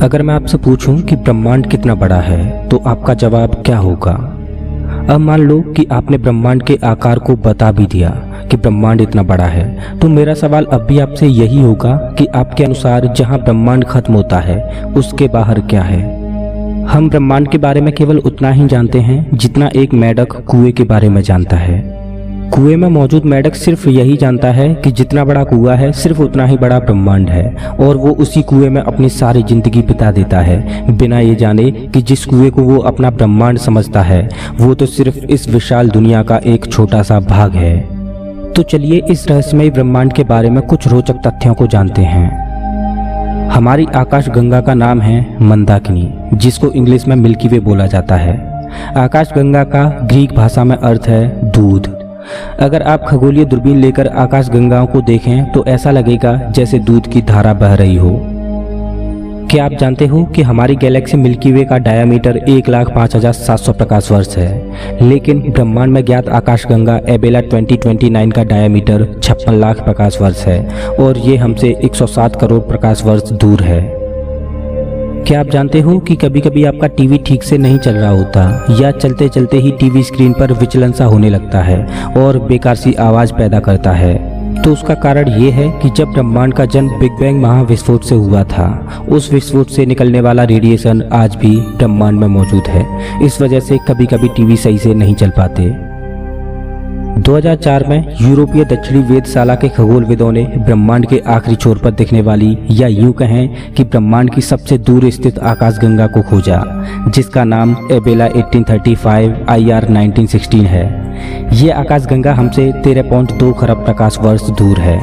अगर मैं आपसे पूछूं कि ब्रह्मांड कितना बड़ा है तो आपका जवाब क्या होगा। अब मान लो कि आपने ब्रह्मांड के आकार को बता भी दिया कि ब्रह्मांड इतना बड़ा है, तो मेरा सवाल अब भी आपसे यही होगा कि आपके अनुसार जहां ब्रह्मांड खत्म होता है उसके बाहर क्या है। हम ब्रह्मांड के बारे में केवल उतना ही जानते हैं जितना एक मेंढक कुएं के बारे में जानता है। कुएं में मौजूद मेंढक सिर्फ यही जानता है कि जितना बड़ा कुआं है सिर्फ उतना ही बड़ा ब्रह्मांड है, और वो उसी कुएं में अपनी सारी जिंदगी बिता देता है बिना ये जाने कि जिस कुएं को वो अपना ब्रह्मांड समझता है वो तो सिर्फ इस विशाल दुनिया का एक छोटा सा भाग है। तो चलिए इस रहस्यमय ब्रह्मांड के बारे में कुछ रोचक तथ्यों को जानते हैं। हमारी आकाश गंगा का नाम है मंदाकिनी, जिसको इंग्लिश में मिल्की वे बोला जाता है। आकाश गंगा का ग्रीक भाषा में अर्थ है दूध। अगर आप खगोलीय दूरबीन लेकर आकाश गंगाओं को देखें तो ऐसा लगेगा जैसे दूध की धारा बह रही हो। क्या आप जानते हो कि हमारी गैलेक्सी मिल्की वे का डायामीटर 1,05,700 प्रकाश वर्ष है, लेकिन ब्रह्मांड में ज्ञात आकाशगंगा एबेला 2029 का डायामीटर 56 लाख प्रकाश वर्ष है, और ये हमसे 107 करोड़ प्रकाश वर्ष दूर है। क्या आप जानते हो कि कभी कभी आपका टीवी ठीक से नहीं चल रहा होता, या चलते चलते ही टीवी स्क्रीन पर विचलन सा होने लगता है और बेकार सी आवाज़ पैदा करता है। तो उसका कारण ये है कि जब ब्रह्मांड का जन्म बिग बैंग महाविस्फोट से हुआ था, उस विस्फोट से निकलने वाला रेडिएशन आज भी ब्रह्मांड में मौजूद है। इस वजह से कभी कभी टीवी सही से नहीं चल पाते। 2004 में यूरोपीय दक्षिणी वेधशाला के खगोलविदों ने ब्रह्मांड के आखिरी छोर पर दिखने वाली, या यूं कहें कि ब्रह्मांड की सबसे दूर स्थित आकाशगंगा को खोजा, जिसका नाम एबेला 1835 IR 1916 है। ये आकाशगंगा हमसे 13.2 खरब प्रकाश वर्ष दूर है।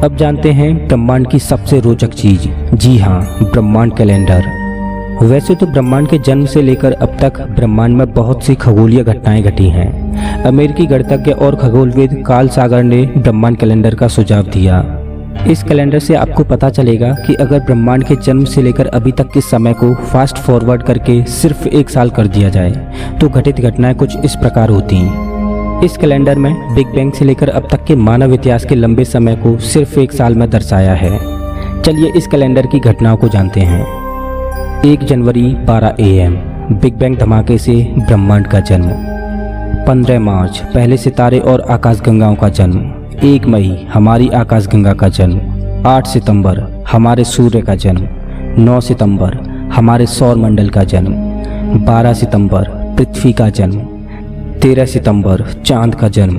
अब जानते हैं ब्रह्मांड की सबसे रोचक चीज। जी हाँ, ब्रह्मांड कैलेंडर। वैसे तो ब्रह्मांड के जन्म से लेकर अब तक ब्रह्मांड में बहुत सी खगोलीय घटनाएं घटी हैं। अमेरिकी गणितज्ञ और खगोलविद कार्ल सागर ने ब्रह्मांड कैलेंडर का सुझाव दिया। इस कैलेंडर से आपको पता चलेगा कि अगर ब्रह्मांड के जन्म से लेकर अभी तक के समय को फास्ट फॉरवर्ड करके सिर्फ 1 साल कर दिया जाए तो घटित घटनाएं कुछ इस प्रकार होती। इस कैलेंडर में बिग बैंग से लेकर अब तक के मानव इतिहास के लंबे समय को सिर्फ 1 साल में दर्शाया है। चलिए इस कैलेंडर की घटनाओं को जानते हैं। 1 जनवरी 12 AM बिग बैंग धमाके से ब्रह्मांड का जन्म। 15 मार्च पहले सितारे और आकाशगंगाओं का जन्म। 1 मई हमारी आकाशगंगा का जन्म। 8 सितंबर हमारे सूर्य का जन्म। 9 सितंबर हमारे सौर मंडल का जन्म। 12 सितंबर पृथ्वी का जन्म। 13 सितंबर चांद का जन्म।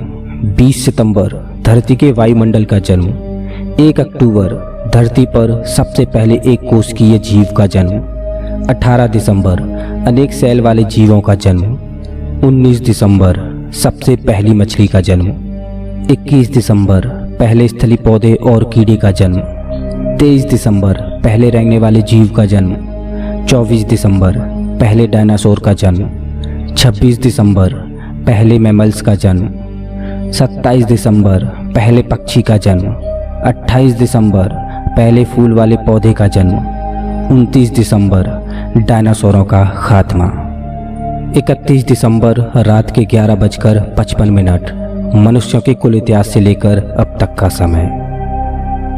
20 सितंबर धरती के वायुमंडल का जन्म। 1 अक्टूबर धरती पर सबसे पहले एक कोशिकीय जीव का जन्म। 18 दिसंबर अनेक सेल वाले जीवों का जन्म। 19 दिसंबर सबसे पहली मछली का जन्म। 21 दिसंबर पहले स्थली पौधे और कीड़े का जन्म। 23 दिसंबर पहले रेंगने वाले जीव का जन्म। 24 दिसंबर पहले डायनासोर का जन्म। 26 दिसंबर पहले मैमल्स का जन्म। 27 दिसंबर पहले पक्षी का जन्म। 28 दिसंबर पहले फूल वाले पौधे का जन्म। 29 दिसंबर डायनासोरों का खात्मा। 31 दिसंबर रात के 11:55 मनुष्यों के कुल इतिहास से लेकर अब तक का समय।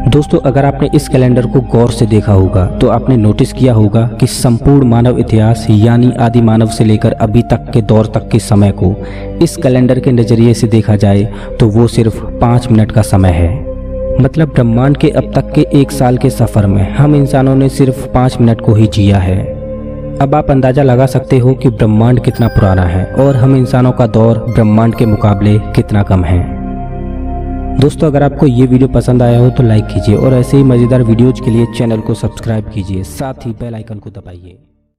दोस्तों, अगर आपने इस कैलेंडर को गौर से देखा होगा तो आपने नोटिस किया होगा कि संपूर्ण मानव इतिहास यानी आदि मानव से लेकर अभी तक के दौर तक के समय को इस कैलेंडर के नज़रिए से देखा जाए तो वो सिर्फ 5 मिनट का समय है। मतलब ब्रह्मांड के अब तक के 1 साल के सफ़र में हम इंसानों ने सिर्फ 5 मिनट को ही जिया है। अब आप अंदाज़ा लगा सकते हो कि ब्रह्मांड कितना पुराना है और हम इंसानों का दौर ब्रह्मांड के मुकाबले कितना कम है। दोस्तों, अगर आपको ये वीडियो पसंद आया हो तो लाइक कीजिए और ऐसे ही मज़ेदार वीडियोज़ के लिए चैनल को सब्सक्राइब कीजिए, साथ ही बेल आइकन को दबाइए।